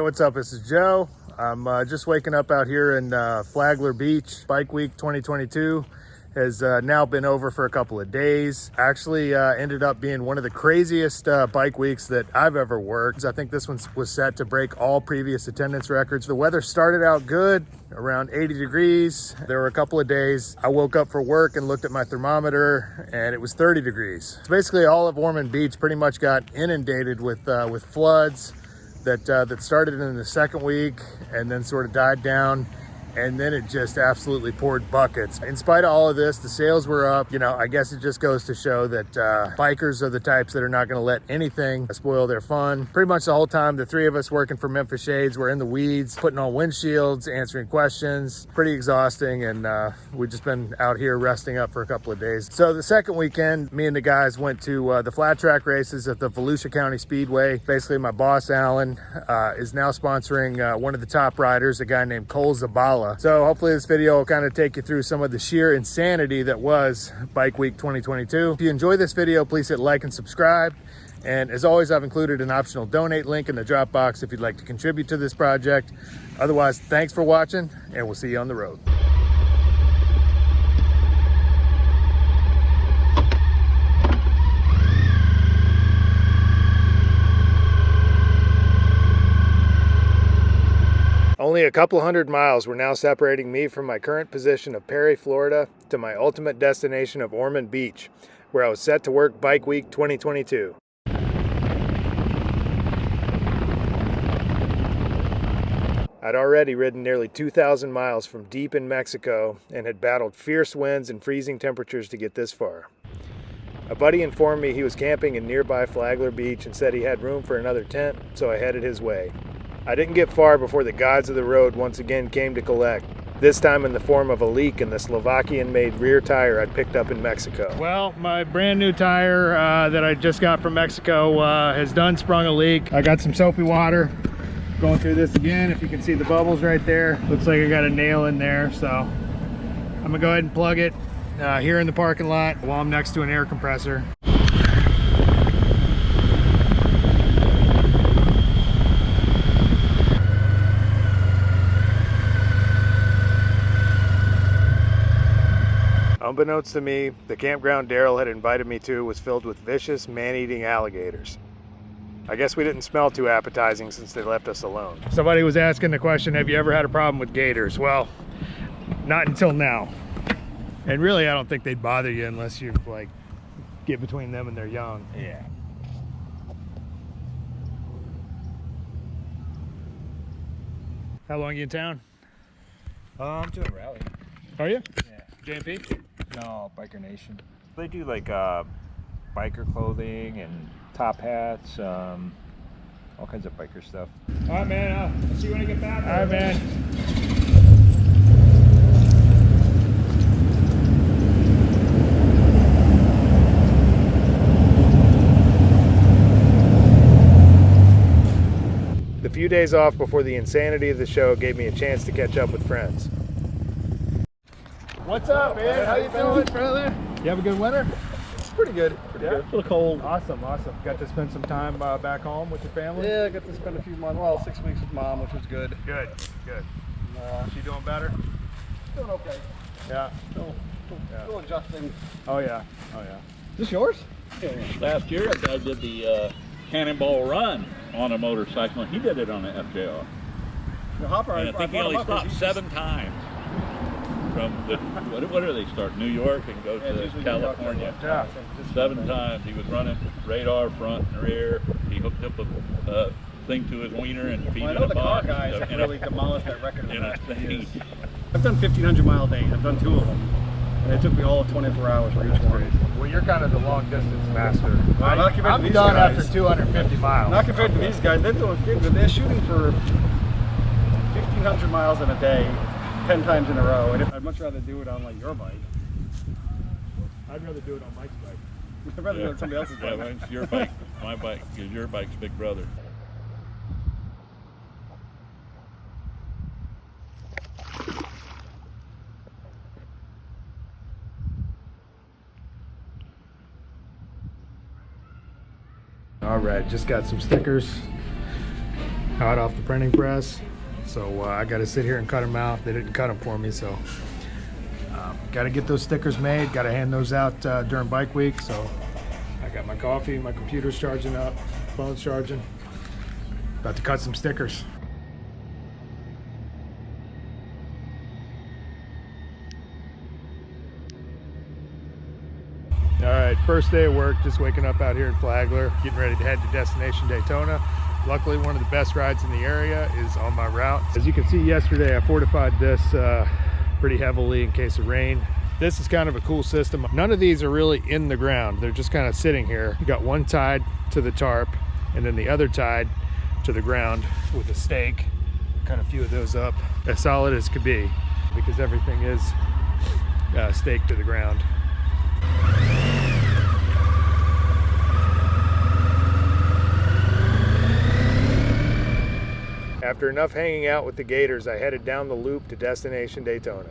what's up? This is Joe. I'm just waking up out here in Flagler Beach. Bike Week 2022 has now been over for a couple of days. Actually ended up being one of the craziest bike weeks that I've ever worked. I think this one was set to break all previous attendance records. The weather started out good, around 80 degrees. There were a couple of days I woke up for work and looked at my thermometer and it was 30 degrees. So basically all of Ormond Beach pretty much got inundated with floods that started in the second week and then sort of died down, and then it just absolutely poured buckets. In spite of all of this, the sales were up. You know, I guess it just goes to show that bikers are the types that are not going to let anything spoil their fun. Pretty much the whole time, the three of us working for Memphis Shades were in the weeds, putting on windshields, answering questions. Pretty exhausting, and we've just been out here resting up for a couple of days. So the second weekend, me and the guys went to the flat track races at the Volusia County Speedway. Basically, my boss, Alan, is now sponsoring one of the top riders, a guy named Cole Zabala. So hopefully this video will kind of take you through some of the sheer insanity that was Bike Week 2022. If you enjoy this video, please hit like and subscribe. And as always, I've included an optional donate link in the drop box if you'd like to contribute to this project. Otherwise, thanks for watching, and we'll see you on the road. Only a couple hundred miles were now separating me from my current position of Perry, Florida, to my ultimate destination of Ormond Beach, where I was set to work Bike Week 2022. I'd already ridden nearly 2,000 miles from deep in Mexico and had battled fierce winds and freezing temperatures to get this far. A buddy informed me he was camping in nearby Flagler Beach and said he had room for another tent, so I headed his way. I didn't get far before the gods of the road once again came to collect, this time in the form of a leak in the Slovakian-made rear tire I'd picked up in Mexico. Well, my brand new tire that I just got from Mexico has done sprung a leak. I got some soapy water. Going through this again, if you can see the bubbles right there. Looks like I got a nail in there, so I'm gonna go ahead and plug it here in the parking lot while I'm next to an air compressor. Unbeknownst to me, the campground Daryl had invited me to was filled with vicious, man-eating alligators. I guess we didn't smell too appetizing since they left us alone. Somebody was asking the question, have you ever had a problem with gators? Well, not until now. And really, I don't think they'd bother you unless you like get between them and their young. Yeah. How long are you in town? I'm doing a rally. Are you? Yeah. JMP? No, Biker Nation. They do like biker clothing and top hats, all kinds of biker stuff. All right, man. I'll see you when I get back. All right, man. The few days off before the insanity of the show gave me a chance to catch up with friends. What's up, man? How you doing, brother? You have a good winter? Pretty good. Pretty good. A little cold. Awesome, awesome. Got to spend some time back home with your family? Yeah, I got to spend a few months, well, 6 weeks with mom, which was good. Good, good. She doing better? Doing okay. Yeah. Still adjusting. Oh yeah, oh yeah. Is this yours? Yeah. Last year, a guy did the Cannonball Run on a motorcycle, and he did it on an FJR. The Hopper, And I think he only stopped 7 times. From the, what do they start? New York and go to California. Yeah. 7 times. He was running radar front and rear. He hooked up a thing to his wiener and feed it a car box. guys have really demolished that record. In a thing. I've done 1,500 mile days. I've done 2 of them. And it took me all of 24 hours for each one. Well, you're kind of the long distance master. I'm done after 250 miles. Not compared to these guys. They're shooting for 1,500 miles in a day, 10 times in a row. And I'd much rather do it on like your bike. I'd rather do it on Mike's bike. I'd rather do it on somebody else's bike. Yeah, mine's your bike. My bike is your bike's big brother. All right, just got some stickers hot off the printing press. So I got to sit here and cut them out. They didn't cut them for me, so got to get those stickers made. Got to hand those out during bike week. So I got my coffee, my computer's charging up, phone's charging. About to cut some stickers. All right, first day of work, just waking up out here in Flagler, getting ready to head to destination Daytona. Luckily, one of the best rides in the area is on my route. As you can see yesterday, I fortified this pretty heavily in case of rain. This is kind of a cool system. None of these are really in the ground. They're just kind of sitting here. You got one tied to the tarp and then the other tied to the ground with a stake. Kind of a few of those up, as solid as could be, because everything is staked to the ground. After enough hanging out with the gators, I headed down the loop to destination Daytona.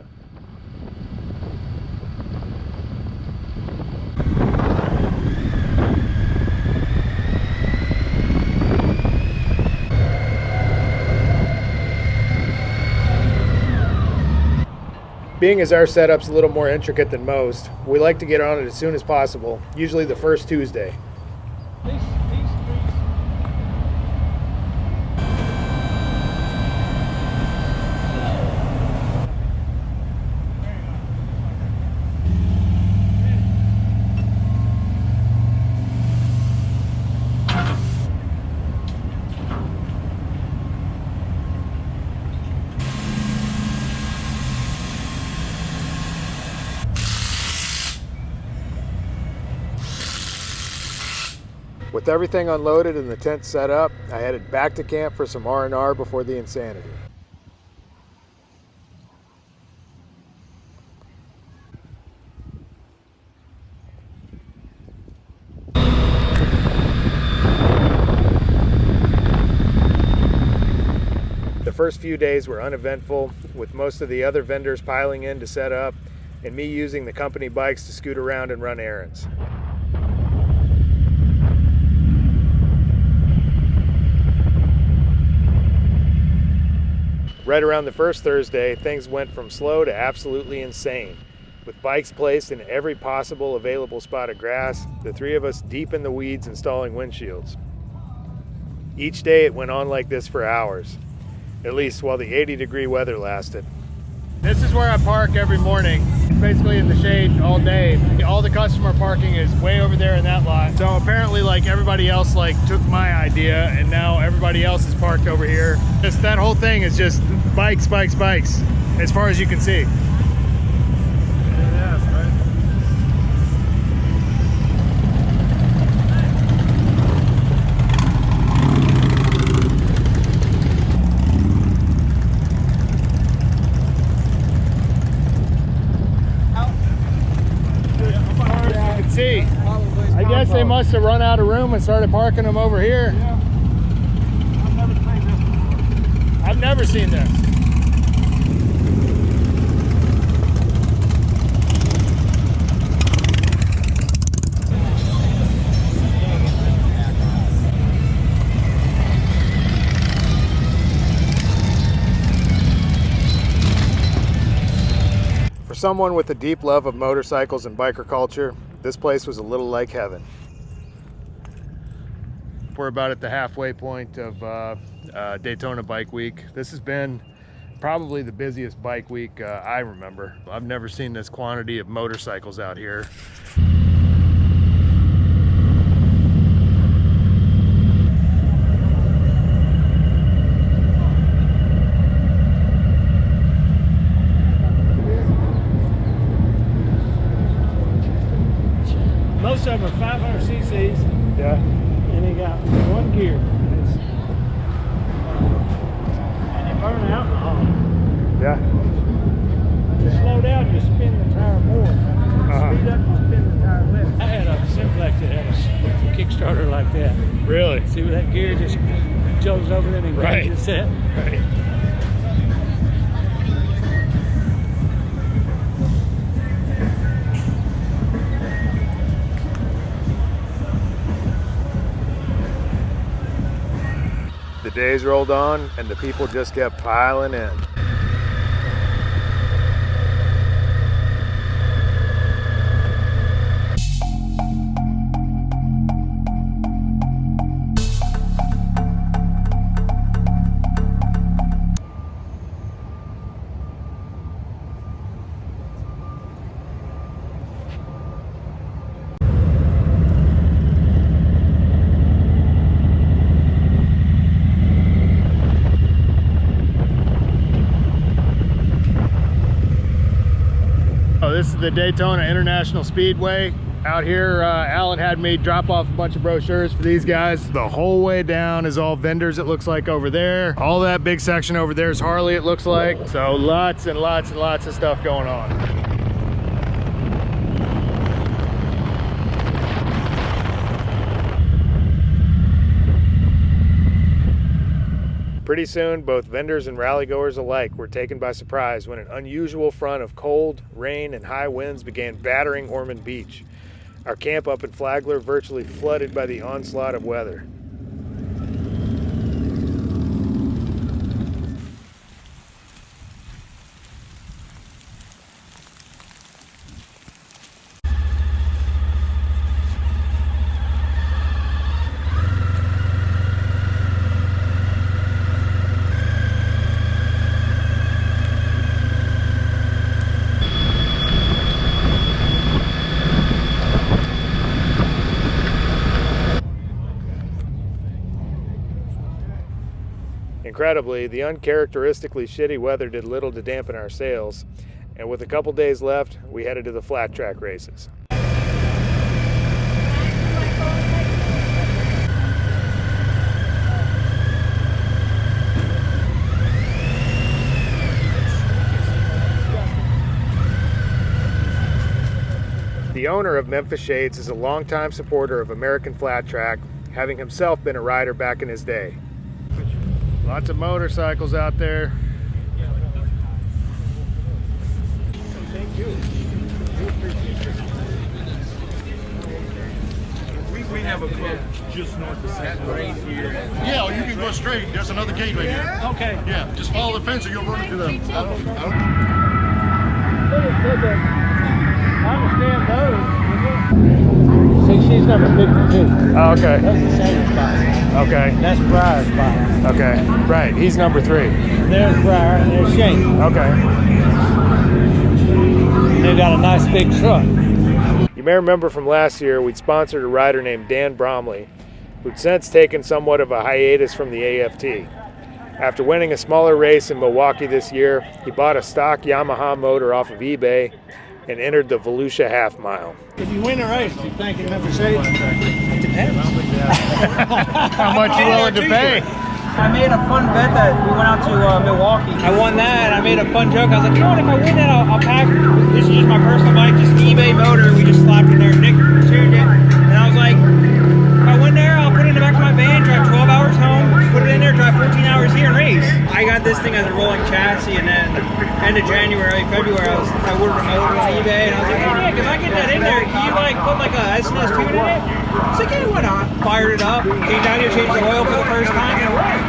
Being as our setup's a little more intricate than most, we like to get on it as soon as possible, usually the first Tuesday. With everything unloaded and the tent set up, I headed back to camp for some R&R before the insanity. The first few days were uneventful, with most of the other vendors piling in to set up and me using the company bikes to scoot around and run errands. Right around the first Thursday, things went from slow to absolutely insane. With bikes placed in every possible available spot of grass, the three of us deep in the weeds installing windshields. Each day it went on like this for hours, at least while the 80-degree weather lasted. This is where I park every morning. It's basically in the shade all day. All the customer parking is way over there in that lot. So apparently, like, everybody else took my idea, and now everybody else is parked over here. Just that whole thing is just bikes, bikes, bikes, as far as you can see. Yeah, right. See, I guess they must have run out of room and started parking them over here. Yeah. I've never seen this. For someone with a deep love of motorcycles and biker culture, this place was a little like heaven. We're about at the halfway point of Daytona Bike Week. This has been probably the busiest bike week I remember. I've never seen this quantity of motorcycles out here. Most of them are 500 cc's, Yeah. and they got one gear. And they burn alcohol. Yeah. You slow down, you spin the tire more. Speed up, you spin the tire less. I had a Simplex that had a Kickstarter like that. Really? See where that gear just jolts over there and Right. gets set? Right. The days rolled on and the people just kept piling in. This is the Daytona International Speedway. Out here, Alan had me drop off a bunch of brochures for these guys. The whole way down is all vendors, it looks like, over there. All that big section over there is Harley, it looks like. So lots and lots and lots of stuff going on. Pretty soon, both vendors and rally goers alike were taken by surprise when an unusual front of cold, rain, and high winds began battering Ormond Beach. Our camp up in Flagler virtually flooded by the onslaught of weather. Incredibly, the uncharacteristically shitty weather did little to dampen our sails, and with a couple days left, we headed to the flat track races. The owner of Memphis Shades is a longtime supporter of American flat track, having himself been a rider back in his day. Lots of motorcycles out there. Thank you. We have a club just north of St. Right here. Yeah, or you can go straight. There's another gate right here. Okay. Yeah, just follow the fence and you'll run into them. I understand those. See, she's number 52. Oh, okay. That's the same spot. Okay. That's Briar's spot. Okay. Right. He's number 3. There's Briar and there's Shane. Okay. They got a nice big truck. You may remember from last year, we'd sponsored a rider named Dan Bromley, who'd since taken somewhat of a hiatus from the AFT. After winning a smaller race in Milwaukee this year, he bought a stock Yamaha motor off of eBay and entered the Volusia Half Mile. If you win a race, you thanking Memphis Shades? It depends. How much you willing to pay? I made a fun bet that we went out to Milwaukee. I won that. I made a fun joke. I was like, you know what? If I win that, I'll pack. Just use my personal bike, just eBay motor. We just slapped it there. Nick tuned it, and I was like, if I win there, I'll put it in the back of my van, drive 12 hours home, put it in there, drive 14 hours here, and race. I got this thing as a rolling chassis, and then end of January, February, I ordered a motor on eBay, and I was like, hey Nick, if I get that in there, can you like put like a SNS tune in it? He's like, yeah, why not? Fired it up, came down here, changed the oil for the first time, and it worked.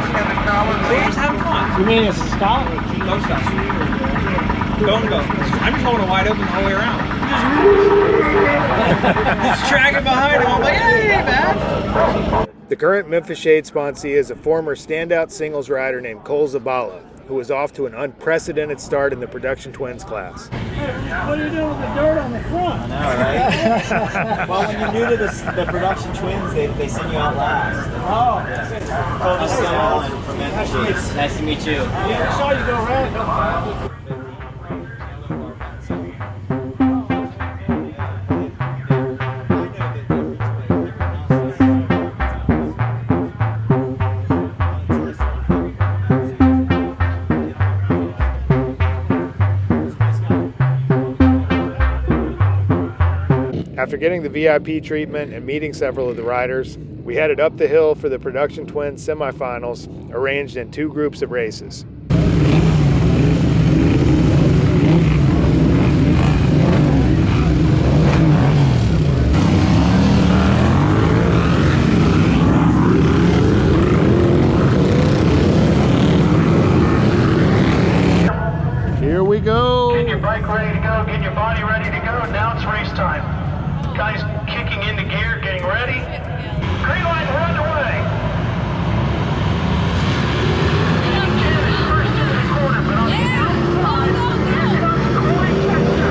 We're just having fun. You mean it's a stop? No stuff. Don't go. I'm just holding it wide open the whole way around. Just dragging behind him. I'm like, hey, ain't bad. The current Memphis Shades sponsee is a former standout singles rider named Cole Zabala, who was off to an unprecedented start in the Production Twins class. What are you doing with the dirt on the front? I know, right? Well, when you're new to the Production Twins, they send you out last. Oh. Cole Zabala and from Memphis Shades. Nice to meet you. I saw you go around a couple times. After getting the VIP treatment and meeting several of the riders, we headed up the hill for the Production Twins semifinals, arranged in 2 groups of races. Now it's race time. Guys kicking into gear, getting ready. Green light, we're underway. Jen is first into the corner, but on the outside, here comes Corey Texter.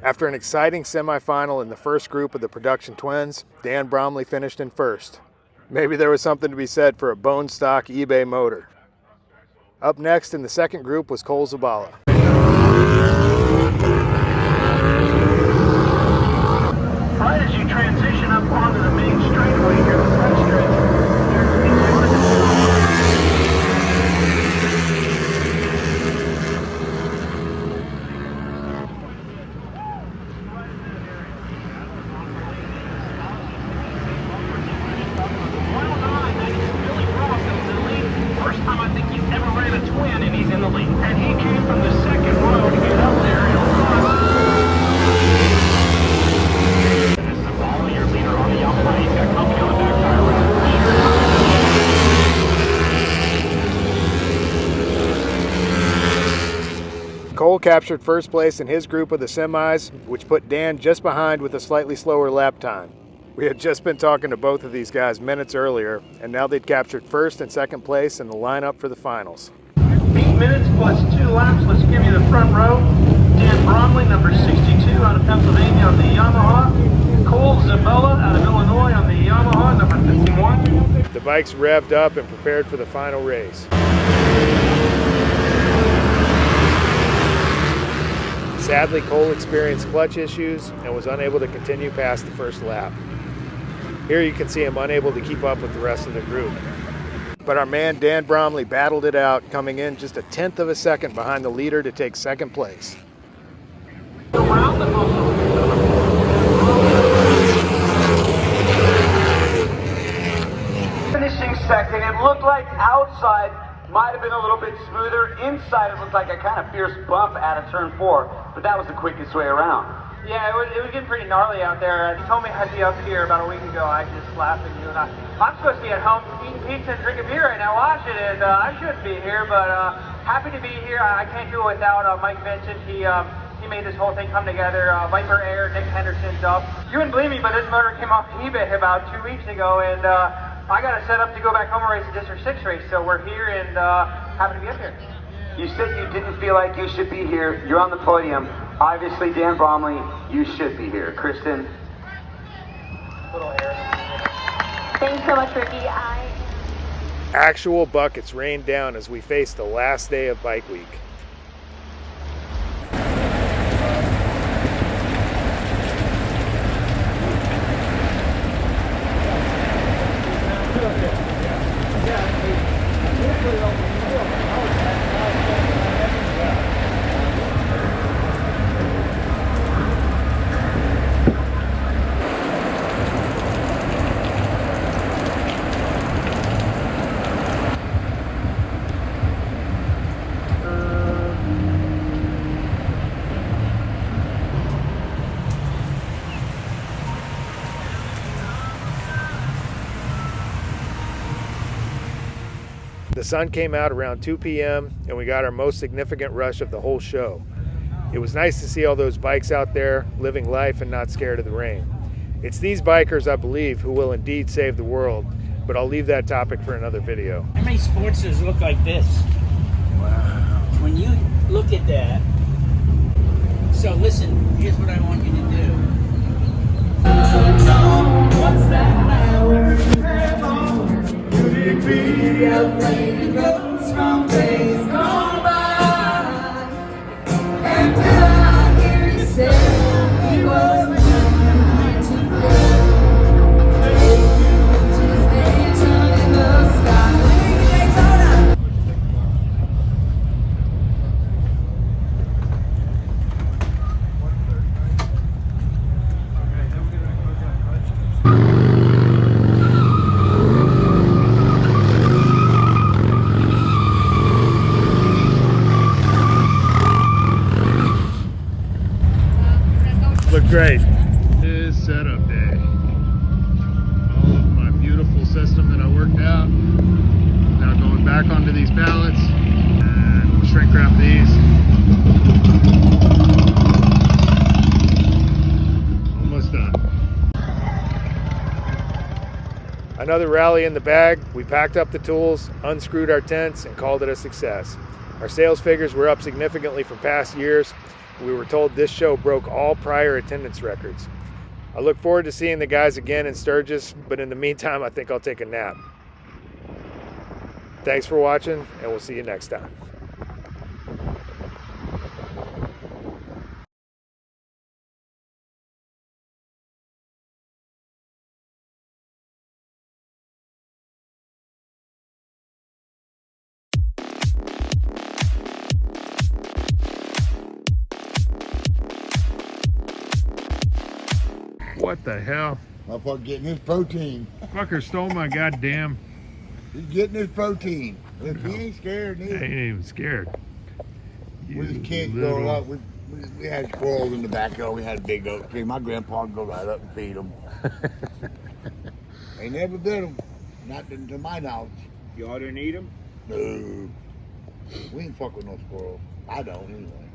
After an exciting semifinal in the first group of the production twins, Dan Bromley finished in first. Maybe there was something to be said for a bone stock eBay motor. Up next in the second group was Cole Zabala. Right as you transition up onto the main straightaway here, the front stretch. Cole captured first place in his group of the semis, which put Dan just behind with a slightly slower lap time. We had just been talking to both of these guys minutes earlier, and now they'd captured first and second place in the lineup for the finals. 8 minutes plus 2 laps. Let's give you the front row. Dan Bromley, number 62, out of Pennsylvania on the Yamaha. Cole Zabala, out of Illinois on the Yamaha, number 51. The bikes revved up and prepared for the final race. Sadly, Cole experienced clutch issues and was unable to continue past the first lap. Here you can see him unable to keep up with the rest of the group. But our man Dan Bromley battled it out, coming in just 1/10 of a second behind the leader to take second place. Finishing second, it looked like outside might have been a little bit smoother. Inside it looked like a kind of fierce bump out of turn 4, but that was the quickest way around. Yeah, it was getting pretty gnarly out there. He told me I'd be up here about a week ago. I just laughed at you, and I'm supposed to be at home eating pizza and drinking beer right now watching it. I shouldn't be here, but happy to be here. I can't do it without Mike Vincent. He made this whole thing come together. Viper Air, Nick Henderson's up. You wouldn't believe me, but this motor came off eBay about 2 weeks ago, and I got it set up to go back home and race the District 6 race. So we're here and happy to be up here. You said you didn't feel like you should be here. You're on the podium. Obviously, Dan Bromley, you should be here. Kristen. Thanks so much, Ricky. Actual buckets rained down as we faced the last day of Bike Week. The sun came out around 2 p.m. and we got our most significant rush of the whole show. It was nice to see all those bikes out there living life and not scared of the rain. It's these bikers, I believe, who will indeed save the world, but I'll leave that topic for another video. How many sportsters look like this? Wow. When you look at that, so listen, here's what I want you to do. What's that flower? Afraid goes from days gone by. Until I hear you say he was mine today. Tuesday, sun in the sky. Daytona. look great. It is setup day. All of my beautiful system that I worked out. Now going back onto these pallets and we'll shrink wrap these. Almost done. Another rally in the bag. We packed up the tools, unscrewed our tents, and called it a success. Our sales figures were up significantly from past years. We were told this show broke all prior attendance records. I look forward to seeing the guys again in Sturgis, but in the meantime, I think I'll take a nap. Thanks for watching, and we'll see you next time. What the hell? Motherfucker getting his protein. Fucker stole my goddamn... He's getting his protein. If he ain't scared, I ain't even scared. We was kids growing up. We had squirrels in the backyard. We had a big oak tree. My grandpa would go right up and feed them. They never bit them. Not to my knowledge. You ought to eat them? No. We ain't fuck with no squirrels. I don't anyway.